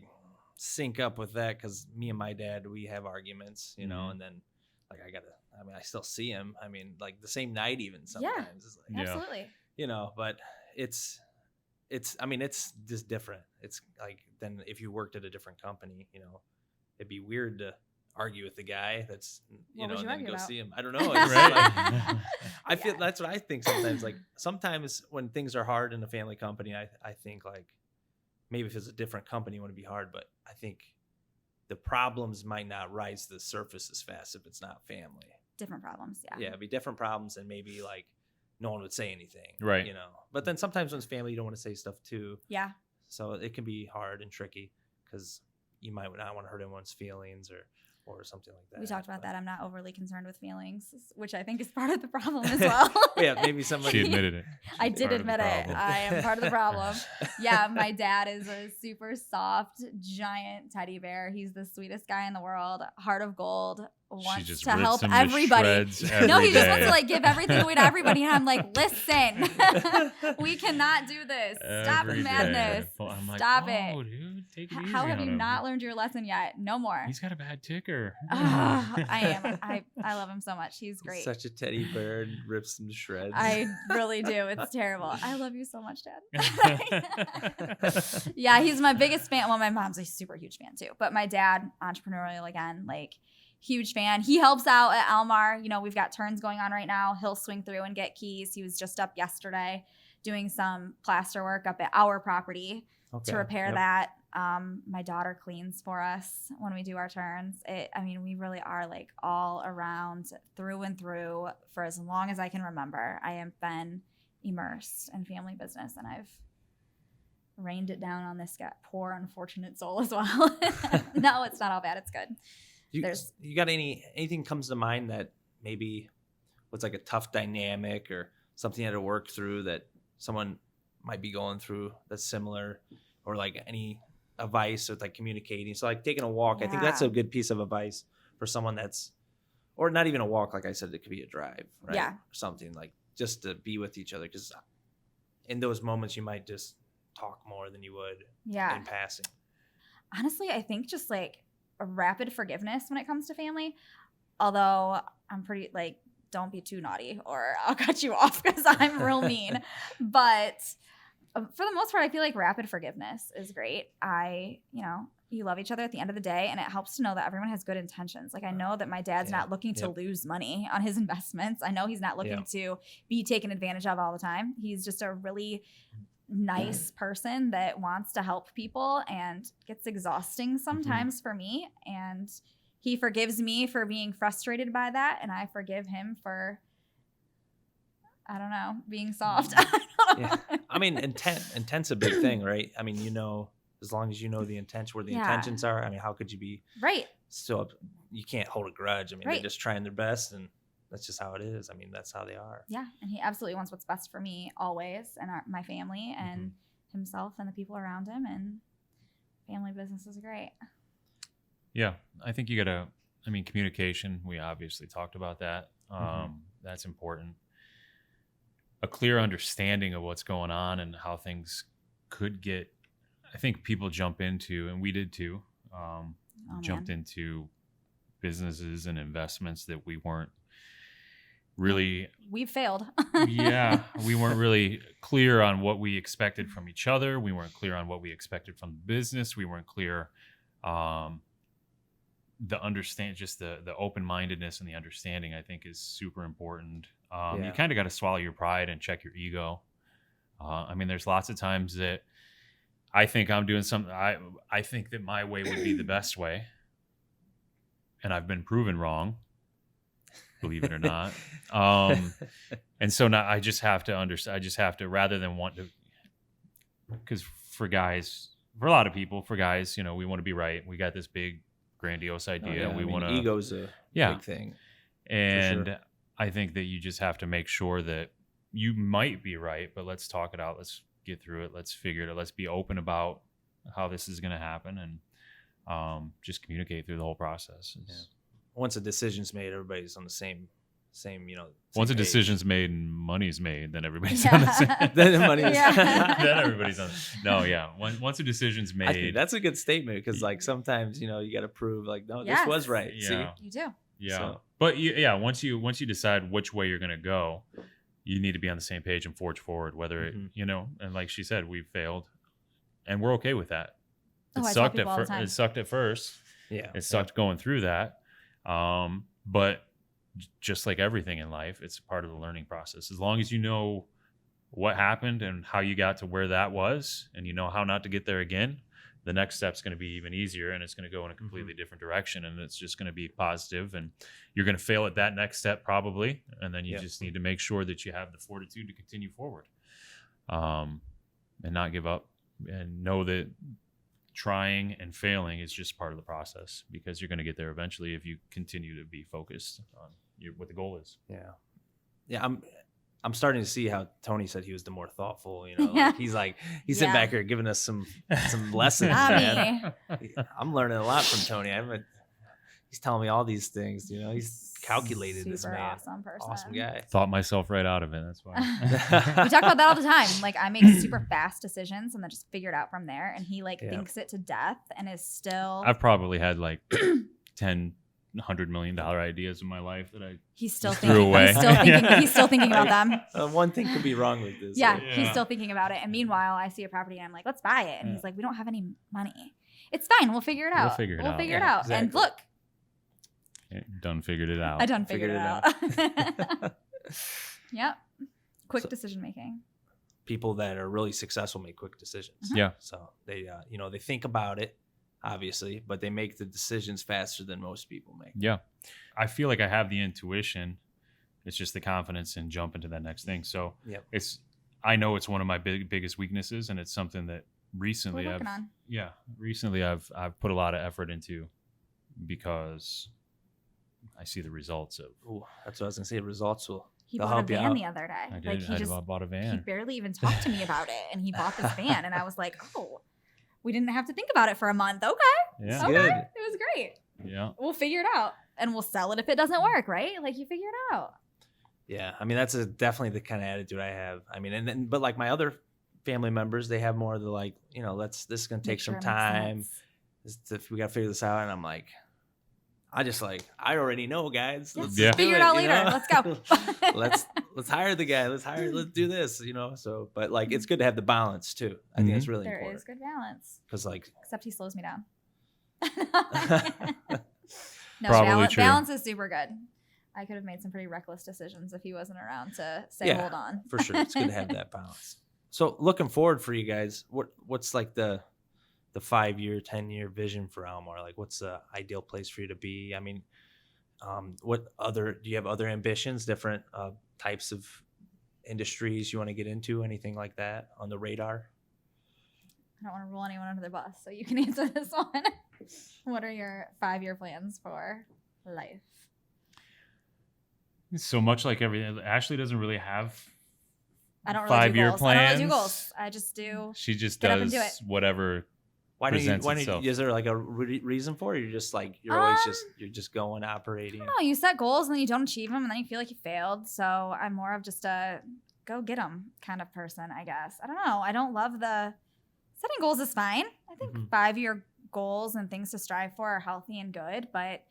sync up with that because me and my dad, we have arguments, you know, and then like I still see him. I mean, like the same night even sometimes. Yeah, it's like, absolutely. You know, but it's just different. It's like then if you worked at a different company, you know, it'd be weird to argue with the guy that's, and then go see him. I don't know. It's Right. I feel that's what I think sometimes. Like sometimes when things are hard in a family company, I think like maybe if it's a different company, it wouldn't be hard, but I think the problems might not rise to the surface as fast if it's not family. Different problems, yeah. Yeah, it'd be different problems, and maybe like no one would say anything. Right. You know. But then sometimes when it's family, you don't want to say stuff too. Yeah. So it can be hard and tricky because you might not want to hurt anyone's feelings or something like that. We talked about that. I'm not overly concerned with feelings, which I think is part of the problem as well. Yeah, maybe somebody. She admitted it. I did admit it. I am part of the problem. Yeah, my dad is a super soft, giant teddy bear. He's the sweetest guy in the world. Heart of gold. Wants to help everybody. No, he just wants to like give everything away to everybody. And I'm like, listen, we cannot do this. Stop the madness. Stop it. Dude, take it easy How have on you him. not learned your lesson yet? No more. He's got a bad ticker. I am. I love him so much. He's great. Such a teddy bear and rips him to shreds. I really do. It's terrible. I love you so much, Dad. Yeah, he's my biggest fan. Well, my mom's a super huge fan too. But my dad, entrepreneurial again, like huge fan. He helps out at Almar. You know, we've got turns going on right now. He'll swing through and get keys. He was just up yesterday doing some plaster work up at our property to repair that. My daughter cleans for us when we do our turns. We really are like all around through and through for as long as I can remember. I have been immersed in family business, and I've rained it down on this poor, unfortunate soul as well. No, it's not all bad. It's good. You got anything comes to mind that maybe was like a tough dynamic or something you had to work through that someone might be going through that's similar, or like any advice with like communicating? So like taking a walk, I think that's a good piece of advice for someone that's, or not even a walk, like I said, it could be a drive, right? Yeah. Or something like just to be with each other, because in those moments you might just talk more than you would in passing. Honestly, I think just like a rapid forgiveness when it comes to family. Although I'm pretty like, don't be too naughty or I'll cut you off because I'm real mean. But for the most part, I feel like rapid forgiveness is great. You love each other at the end of the day, and it helps to know that everyone has good intentions. Like I know that my dad's not looking to lose money on his investments. I know he's not looking to be taken advantage of all the time. He's just a really nice person that wants to help people, and gets exhausting sometimes for me. And he forgives me for being frustrated by that, and I forgive him for, I don't know, being soft. I mean, intent's a big thing, right? I mean, as long as you know the intention, where the intentions are, I mean, how could you be right? So you can't hold a grudge. I mean, they're just trying their best, and that's just how it is. I mean, that's how they are. Yeah, and he absolutely wants what's best for me always, and my family, and himself, and the people around him. And family business is great. Yeah, I think you gotta. I mean, communication. We obviously talked about that. That's important. A clear understanding of what's going on and how things could get. I think people jump into, and we did too. Jumped into businesses and investments that we weren't really. We failed. Yeah, we weren't really clear on what we expected from each other. We weren't clear on what we expected from the business. We weren't clear. The open-mindedness and the understanding, I think, is super important. You kind of got to swallow your pride and check your ego. I mean, there's lots of times that I think I'm doing something. I think that my way would be the best way, and I've been proven wrong, believe it or not. And so now I just have to understand. I just have to, rather than want to, because for a lot of people, we want to be right. We got this big, grandiose idea. We want to. Ego's a big thing, and sure. I think that you just have to make sure that you might be right, but let's talk it out. Let's get through it. Let's figure it out. Let's be open about how this is going to happen, and just communicate through the whole process. Once a decision's made, everybody's on the same once a page. decision's made and money's made, then everybody's on the same. Then the money is Then everybody's on. No, yeah. Once a decision's made, I think that's a good statement, because like sometimes you got to prove like, no, this was right. Yeah. See, You do. Yeah, so. But once you decide which way you're going to go, you need to be on the same page and forge forward. Whether it, and like she said, we failed, and we're okay with that. It sucked It sucked at first. Yeah, it sucked going through that. But just like everything in life, it's part of the learning process. As long as you know what happened and how you got to where that was, and you know how not to get there again, the next step's going to be even easier, and it's going to go in a completely different direction, and it's just going to be positive, and you're going to fail at that next step probably, and then you just need to make sure that you have the fortitude to continue forward, and not give up, and know that trying and failing is just part of the process, because you're going to get there eventually if you continue to be focused on what the goal is. Yeah. I'm starting to see how Tony said he was the more thoughtful, like he's sitting back here giving us some lessons, man. I'm learning a lot from Tony. He's telling me all these things, he's calculated. Super this man. Awesome person. Awesome guy. Thought myself right out of it. That's why. We talk about that all the time. Like, I make super fast decisions and then just figure it out from there. And he thinks it to death and is still. I've probably had like 10, $100 million ideas in my life that he's still threw away. He's still thinking about them. One thing could be wrong with this. Yeah, he's still thinking about it. And meanwhile, I see a property and I'm like, let's buy it. And he's like, we don't have any money. It's fine. We'll figure it out. We'll figure it out. Exactly. And look. Done figured it out. I done figured it out. Yep. Quick decision making. People that are really successful make quick decisions. Yeah. So they, they think about it, obviously, but they make the decisions faster than most people make. Yeah. I feel like I have the intuition. It's just the confidence in jumping to that next thing. So I know it's one of my biggest weaknesses, and it's something that recently I've put a lot of effort into, because I see the results of. Ooh, that's what I was gonna say. Results will. He bought a van the other day. I did. I bought a van. He barely even talked to me about it, and he bought this van, and I was like, "Oh, we didn't have to think about it for a month. Okay, yeah, okay, good. It was great. Yeah, we'll figure it out, and we'll sell it if it doesn't work, right? Like, you figure it out." Yeah, I mean, that's definitely the kind of attitude I have. I mean, but like my other family members, they have more of the like, this is gonna take some time. We gotta figure this out, and I'm like. I already know, guys. Let's figure it out later. Let's go. let's hire the guy. Let's do this, So, but like, it's good to have the balance too. I think that's really important. There is good balance. Because except he slows me down. Probably true. Balance is super good. I could have made some pretty reckless decisions if he wasn't around to say, hold on. For sure. It's good to have that balance. So looking forward for you guys, what's like the 5-year, 10-year vision for Almar? Like, what's the ideal place for you to be? I mean, do you have other ambitions, different types of industries you want to get into, anything like that on the radar? I don't want to roll anyone under the bus, so you can answer this one. What are your 5-year plans for life? So much like everything, Ashley doesn't really have I don't really 5-year do goals. plans. I don't really do goals. I just do. She just get up and do does it. whatever presents itself. Is there like a reason for it? You're just like, you're just going operating. No, you set goals and then you don't achieve them and then you feel like you failed. So I'm more of just a go get them kind of person, I guess. I don't know. I don't love the setting goals is fine. I think 5-year goals and things to strive for are healthy and good, but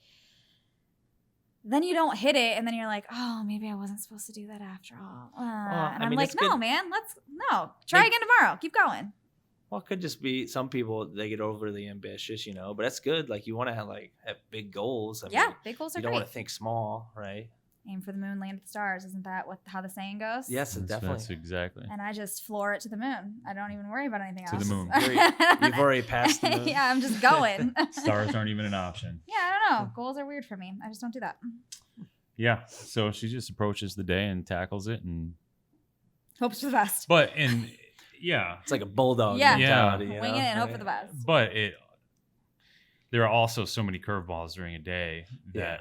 then you don't hit it and then you're like, oh, maybe I wasn't supposed to do that after all. And I'm like, no, man, try again tomorrow. Keep going. Well, it could just be some people, they get overly ambitious, but that's good. Like you want to have big goals. I mean, big goals are great. You don't want to think small, right? Aim for the moon, land at the stars. Isn't that how the saying goes? Yes, definitely. That's exactly. And I just floor it to the moon. I don't even worry about anything else. To the moon. You've already passed the moon. Yeah, I'm just going. Stars aren't even an option. Yeah, I don't know. Goals are weird for me. I just don't do that. Yeah. So she just approaches the day and tackles it and hopes for the best. But yeah. It's like a bulldog mentality. Wing it and hope for the best. But there are also so many curveballs during a day that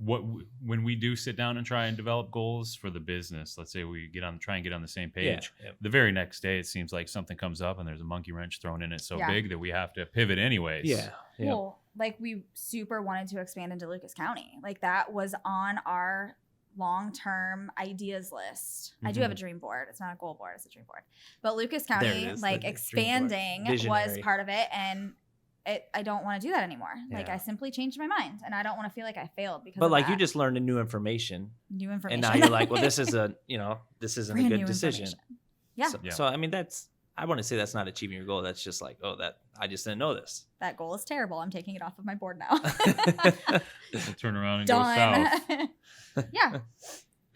when we do sit down and try and develop goals for the business, let's say we try and get on the same page, the very next day it seems like something comes up and there's a monkey wrench thrown in it so big that we have to pivot anyways. Yeah. Cool. Like we super wanted to expand into Lucas County. Like that was on our long-term ideas list. I do have a dream board. It's not a goal board, it's a dream board. But Lucas County, like expanding was part of it, and I don't want to do that anymore. Like I simply changed my mind, and I don't want to feel like I failed because. But you just learned a new information. And now you're like, well, this isn't a good decision. Yeah. So I mean, I want to say that's not achieving your goal. That's just like, I just didn't know this. That goal is terrible. I'm taking it off of my board now. We'll turn around and go south. Yeah.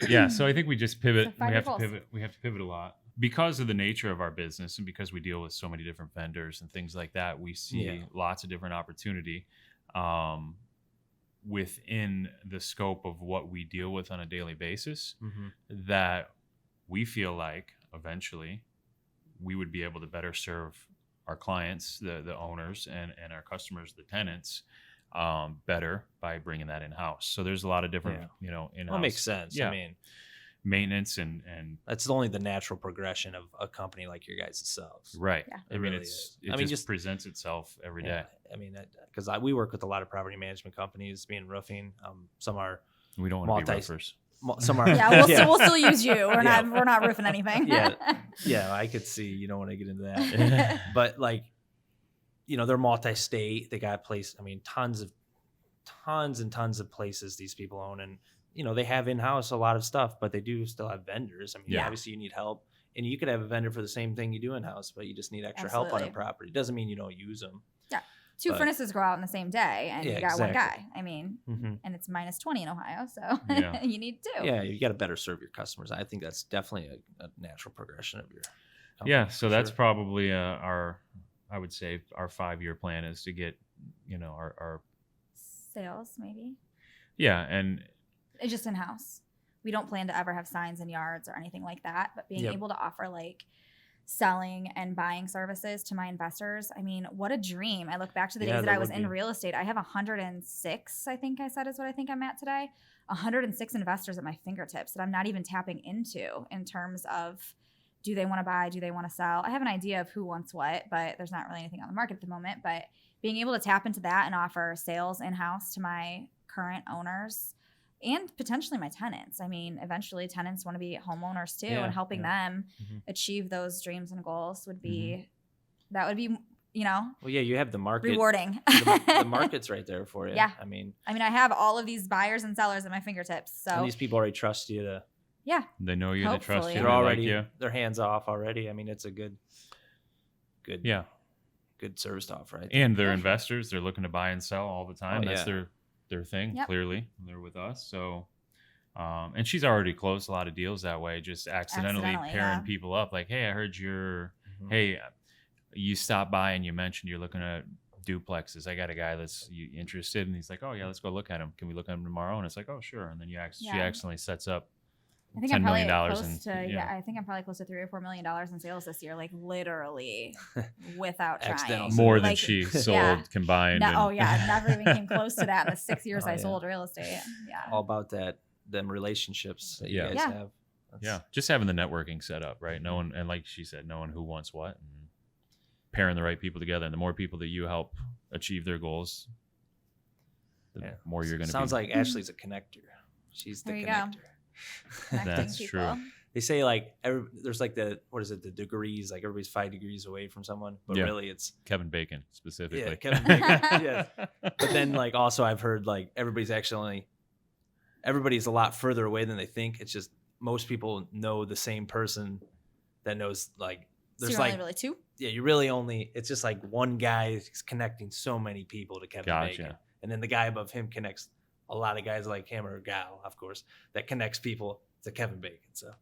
Yeah. So I think we just pivot. We have to pivot a lot. Because of the nature of our business and because we deal with so many different vendors and things like that, we see lots of different opportunity within the scope of what we deal with on a daily basis that we feel like eventually we would be able to better serve our clients, the owners, and our customers, the tenants, better by bringing that in-house. So there's a lot of different, in-house. Well, makes sense. Yeah. I mean, maintenance and that's only the natural progression of a company like your guys' selves. Right. Yeah. It just presents itself every day. I mean, because we work with a lot of property management companies, being roofing. Some are we don't want to be roofers. Some are we'll still use you. We're not roofing anything. I could see you don't want to get into that. But they're multi-state. They got place. I mean, tons and tons of places these people own, and they have in-house a lot of stuff, but they do still have vendors. I mean, obviously you need help, and you could have a vendor for the same thing you do in-house, but you just need extra help on a property. It doesn't mean you don't use them. Yeah. Two furnaces go out in the same day, and you got one guy. I mean, and it's minus 20 in Ohio, so you need two. Yeah, you got to better serve your customers. I think that's definitely a natural progression of your company. Yeah, so that's probably I would say our 5-year plan is to get, our sales maybe. Yeah, and it's just in-house. We don't plan to ever have signs in yards or anything like that, but being able to offer selling and buying services to my investors, I mean, what a dream. I look back to the days that I was in real estate. I have 106, I think I said is what I think I'm at today. 106 investors at my fingertips that I'm not even tapping into in terms of, do they want to buy? Do they want to sell? I have an idea of who wants what, but there's not really anything on the market at the moment. But being able to tap into that and offer sales in-house to my current owners and potentially my tenants. I mean, eventually tenants want to be homeowners too, and helping them achieve those dreams and goals would be, that would be, Well, yeah, you have the market. Rewarding. the market's right there for you. Yeah. I mean, I have all of these buyers and sellers at my fingertips. So and these people already trust you to. Yeah. They know you, they trust you. They're already, they're hands off already. I mean, it's a good service to offer. And they're investors. They're looking to buy and sell all the time. That's their thing. Clearly, they're with us. So, and she's already closed a lot of deals that way, just accidentally pairing people up. Like, hey, I heard hey, you stopped by and you mentioned you're looking at duplexes. I got a guy that's interested, and he's like, oh yeah, let's go look at him. Can we look at him tomorrow? And it's like, oh sure. And then she accidentally sets up I think $10 I'm probably million close to I think I'm probably close to $3 or $4 million in sales this year, like literally without trying. More than she sold combined. Never even came close to that in the 6 years I sold real estate. Yeah, all about that them relationships that you Yeah. guys Yeah. have. Yeah, just having the networking set up, right? Knowing, and like she said, knowing who wants what, and pairing the right people together. And the more people that you help achieve their goals, the more you're going to. Sounds like Ashley's a connector. She's the There you connector. Connecting That's people. true. They say like there's like the degrees, like everybody's 5 degrees away from someone, but Yeah. really it's Kevin Bacon specifically. yeah, Kevin Bacon. Yes. But then like also I've heard like everybody's a lot further away than they think. It's just most people know the same person that knows like So there's you're like only really two? yeah, you really only it's just like one guy is connecting so many people to Kevin Gotcha. Bacon. And then the guy above him connects a lot of guys like him or gal, of course, that connects people to Kevin Bacon. So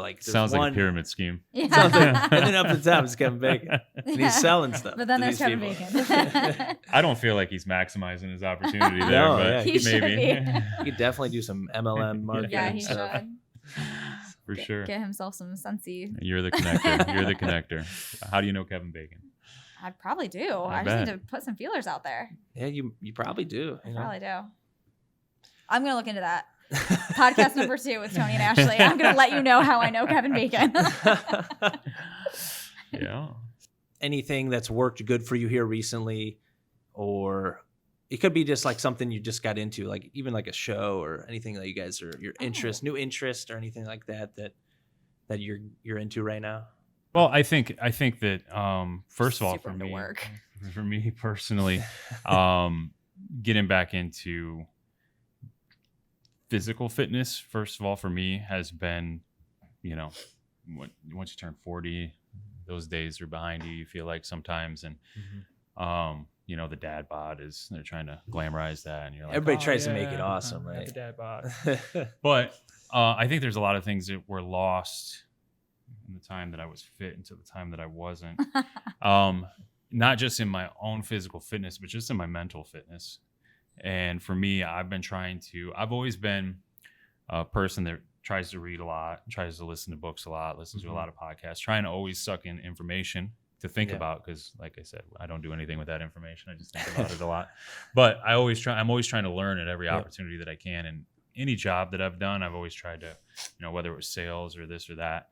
like there's Sounds one, like a pyramid scheme. Yeah. Sounds like, and then up at the top is Kevin Bacon. And Yeah. he's selling stuff. But then to there's these Kevin people. Bacon. I don't feel like he's maximizing his opportunity there, No, but yeah, he should maybe. You could definitely do some MLM marketing. Yeah, he stuff. should. For sure. Get himself some Scentsy. You're the connector. You're the connector. How do you know Kevin Bacon? I probably do. I I just need bet. to put some feelers out there. Yeah, you probably do. I You know? probably do. I'm going to look into that. Podcast number 2 with Tony and Ashley. I'm going to let you know how I know Kevin Bacon. Yeah. Anything that's worked good for you here recently, or it could be just like something you just got into, like even like a show or anything that you guys are your interest, new interest or anything like that you're into right now. Well, I think that first of all, Super into work. for me personally, getting back into physical fitness, first of all, for me has been, once you turn 40, those days are behind you. You feel like sometimes, and the dad bod they're trying to glamorize that, and you're like, Everybody "Oh, tries to yeah, make it awesome, I have right? the dad bod. But I think there's a lot of things that were lost in the time that I was fit into the time that I wasn't. Not just in my own physical fitness, but just in my mental fitness. And for me, I've always been a person that tries to read a lot, tries to listen to books a lot, listens to a lot of podcasts, trying to always suck in information to think about, because like I said, I don't do anything with that information. I just think about it a lot. But I'm always trying to learn at every opportunity that I can. And any job that I've done, I've always tried to, whether it was sales or this or that.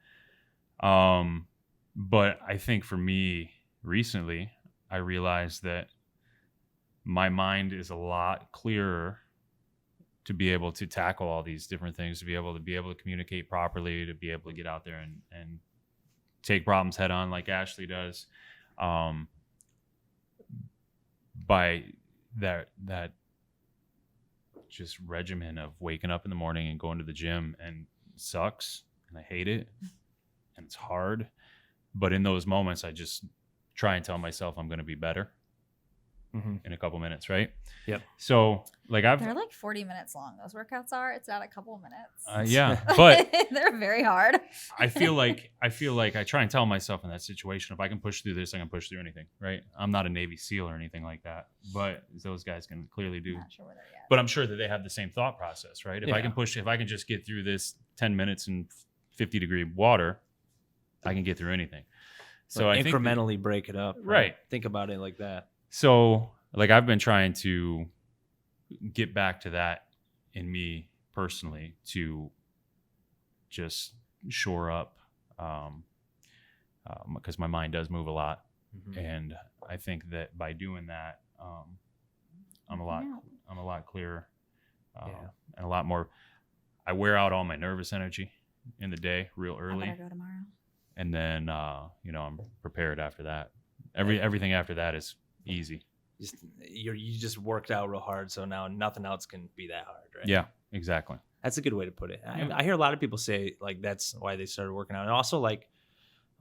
But I think for me recently, I realized that my mind is a lot clearer to be able to tackle all these different things, to be able to communicate properly, to be able to get out there and take problems head on like Ashley does. By that just regimen of waking up in the morning and going to the gym, and it sucks and I hate it and it's hard. But in those moments, I just try and tell myself I'm going to be better in a couple minutes, right? Yep. So like They're like 40 minutes long. Those workouts are. It's not a couple of minutes. Yeah, but they're very hard. I feel like I try and tell myself in that situation, if I can push through this, I can push through anything, right? I'm not a Navy SEAL or anything like that, but those guys can clearly do. Not sure where they're at. But I'm sure that they have the same thought process, right? If Yeah. I can just get through this 10 minutes in 50-degree water, I can get through anything. So I think incrementally break it up. Right. Think about it like that. So like I've been trying to get back to that in me personally, to just shore up, because my mind does move a lot. And I think that by doing that, I'm a lot clearer, and a lot more. I wear out all my nervous energy in the day real early. I better go tomorrow. And then, I'm prepared after that. Everything after that is easy. You just worked out real hard, so now nothing else can be that hard, right? Yeah, exactly. That's a good way to put it. Yeah. I hear a lot of people say like that's why they started working out, and also like,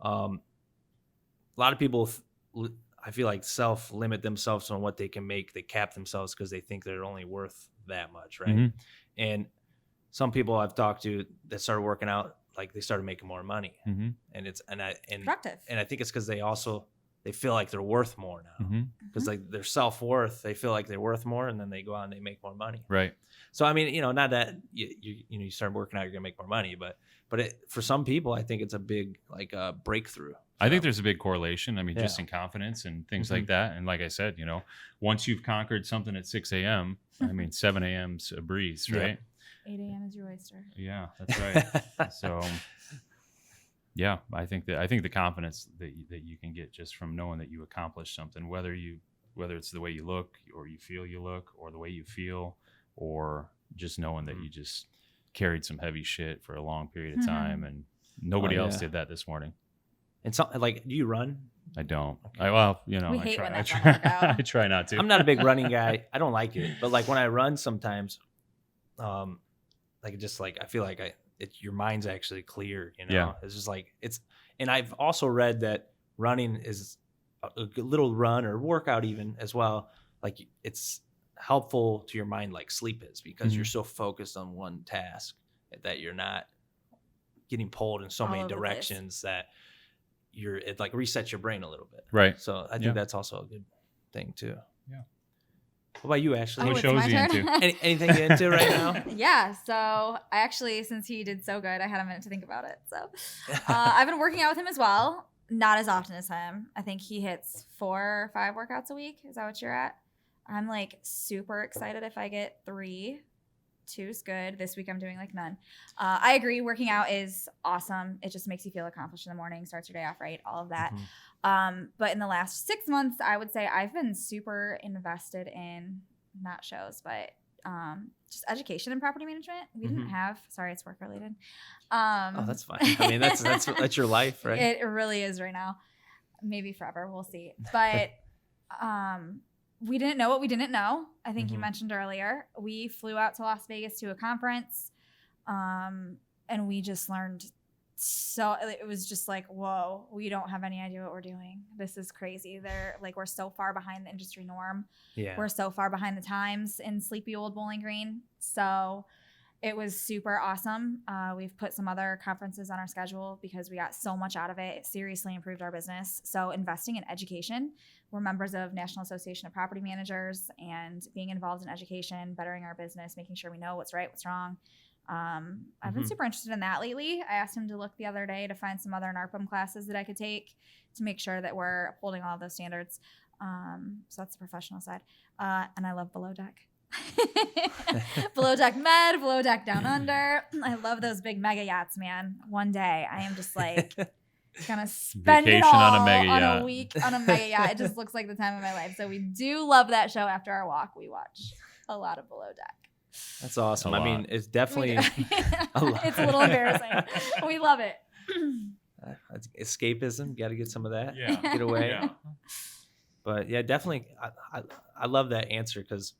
a lot of people, I feel like self-limit themselves on what they can make. They cap themselves because they think they're only worth that much, right? Mhm. And some people I've talked to that started working out, like they started making more money, Mm-hmm. and Productive. I think it's because they feel like they're worth more now, Mm-hmm. because like their self-worth, they feel like they're worth more, and then they go out and they make more money. Right. So I mean, not that you start working out, you're gonna make more money, but for some people, I think it's a big like breakthrough. I think there's a big correlation. I mean, just Yeah. in confidence and things Mhm. like that. And like I said, once you've conquered something at 6 a.m., I mean, 7 a.m.'s a breeze, Yeah. right? 8 a.m. is your oyster. Yeah, that's right. So, yeah, I think the confidence that you can get just from knowing that you accomplished something, whether it's the way you look or you feel you look, or the way you feel, or just knowing that you just carried some heavy shit for a long period of time, and nobody else did that this morning. And so, like, do you run? I don't. Okay. I try not to. I'm not a big running guy. I don't like it, but like when I run sometimes, like just like I feel like your mind's actually clear. You know, Yeah. It's just like and I've also read that running is a little run or workout even as well. Like it's helpful to your mind, like sleep is, because you're so focused on one task that you're not getting pulled in so All many over the directions that it like resets your brain a little bit. Right. So I think that's also a good thing too. Yeah. What about you, Ashley? What it's shows my you turn? into? Anything you're into right now? Yeah, so I actually, since he did so good, I had a minute to think about it. So I've been working out with him as well. Not as often as him. I think he hits 4 or 5 workouts a week. Is that what you're at? I'm like super excited if I get 3. 2's good. This week I'm doing like none. I agree. Working out is awesome. It just makes you feel accomplished in the morning, starts your day off right, all of that. But in the last 6 months, I would say I've been super invested in not shows, but just education and property management. We didn't have, sorry, it's work related. Oh, that's fine. I mean, that's your life, right? It really is right now. Maybe forever. We'll see. But we didn't know what we didn't know. I think you mentioned earlier. We flew out to Las Vegas to a conference, and we just learned it was just like, whoa, we don't have any idea what we're doing. This is crazy. We're so far behind the industry norm. Yeah. We're so far behind the times in sleepy old Bowling Green. So it was super awesome. We've put some other conferences on our schedule because we got so much out of it. It seriously improved our business. So investing in education. We're members of National Association of Property Managers, and being involved in education, bettering our business, making sure we know what's right, what's wrong. I've been super interested in that lately. I asked him to look the other day to find some other NARPM classes that I could take to make sure that we're upholding all of those standards. So that's the professional side. And I love Below Deck. Below Deck Med, Below Deck Down Under. I love those big mega yachts, man. One day I am just like gonna spend Vacation it all on a mega on yacht. a week on a mega yacht. It just looks like the time of my life. So we do love that show. After our walk, we watch a lot of Below Deck. That's awesome. A I lot. mean, it's definitely a lot. It's a little embarrassing. We love it. Escapism. Got to get some of that. Yeah. Get away. Yeah. But yeah, definitely. I love that answer, because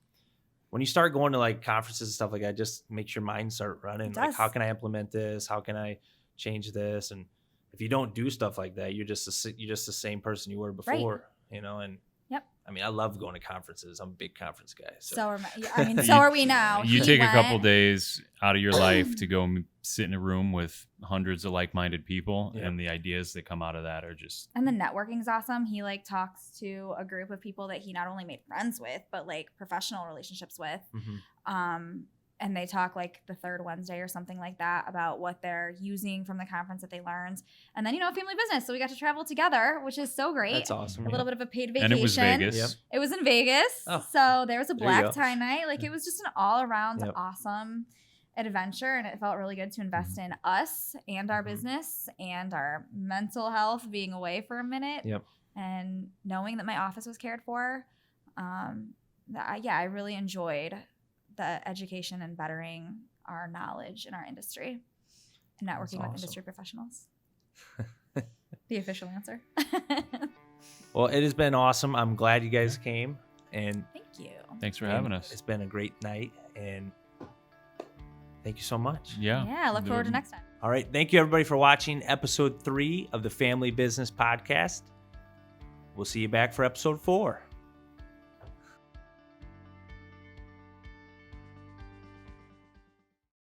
when you start going to like conferences and stuff like that, it just makes your mind start running. It Like, does. how can I implement this? How can I change this? And if you don't do stuff like that, you're just the same person you were before, you know. And I mean, I love going to conferences. I'm a big conference guy. So are we now. You He take a went- couple days out of your life to go sit in a room with hundreds of like-minded people, and the ideas that come out of that are just. And the networking's awesome. He like talks to a group of people that he not only made friends with, but like professional relationships with. And they talk like the third Wednesday or something like that about what they're using from the conference that they learned. And then, family business. So we got to travel together, which is so great. That's awesome. A little bit of a paid vacation. And it was Vegas. Yep. It was in Vegas. Oh, So there was a there you go. black tie night. Like it was just an all around Yep. awesome adventure. And it felt really good to invest in us and our business and our mental health, being away for a minute. Yep. And knowing that my office was cared for. I really enjoyed the education and bettering our knowledge in our industry and networking That's with awesome. industry professionals. The official answer. Well, it has been awesome. I'm glad you guys came, and Thank you. Thanks for and having us. It's been a great night, and thank you so much. Yeah. Yeah, I look forward to next time. All right. Thank you, everybody, for watching episode 3 of the Family Business Podcast. We'll see you back for episode 4.